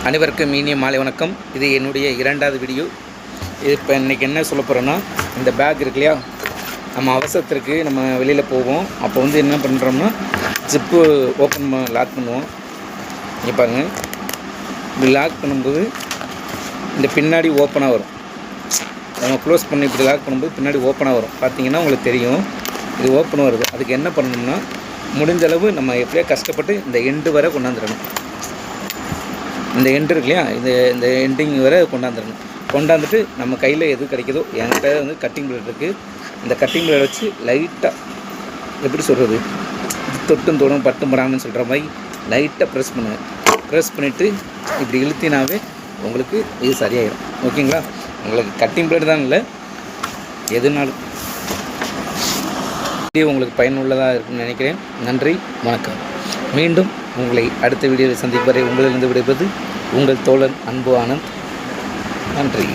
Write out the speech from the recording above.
அனைவருக்கும் இனிய மாலை வணக்கம். இது என்னுடைய இரண்டாவது வீடியோ. இப்போ இன்றைக்கி என்ன சொல்ல போகிறோன்னா, இந்த பேக் இருக்கு இல்லையா, நம்ம அவசரத்திற்கு நம்ம வெளியில் போவோம். அப்போ என்ன பண்ணுறோம்னா, ஜிப்பு லாக் பண்ணுவோம். இங்கே பாருங்கள், இப்படி லாக் பண்ணும்போது இந்த பின்னாடி ஓப்பனாக வரும். நம்ம க்ளோஸ் பண்ணி இப்படி லாக் பண்ணும்போது பின்னாடி ஓப்பனாக வரும். பார்த்தீங்கன்னா உங்களுக்கு தெரியும், இது ஓப்பன் வருது. அதுக்கு என்ன பண்ணணும்னா, முடிஞ்சளவு நம்ம எப்படியா கஷ்டப்பட்டு இந்த எண்டு வரை கொண்டாந்துடணும். இந்த எண்டு இருக்கு இல்லையா, இந்த எண்டிங் வரை கொண்டாந்துட்டு நம்ம கையில் எது கிடைக்குதோ, என்கிட்ட கட்டிங் பிளேட் இருக்குது. இந்த கட்டிங் பிளேட் வச்சு லைட்டாக எப்படி சொல்கிறது, தொட்டும் தொடும் பட்டும் படாமல் சொல்கிற மாதிரி லைட்டாக ப்ரெஸ் பண்ணுவேன். ப்ரெஸ் பண்ணிவிட்டு இப்படி இழுத்தினாவே உங்களுக்கு இது சரியாயிடும். ஓகேங்களா? உங்களுக்கு கட்டிங் பிளேட் தான் இல்லை, எதுனாலும் வீடியோ உங்களுக்கு பயனுள்ளதாக இருக்குன்னு நினைக்கிறேன். நன்றி, வணக்கம். மீண்டும் உங்களை அடுத்த வீடியோவில் சந்திக்கும் வரை உங்களிலிருந்து விடைபெறுவது உங்கள் தோழன் அன்பு ஆனந்த். நன்றி.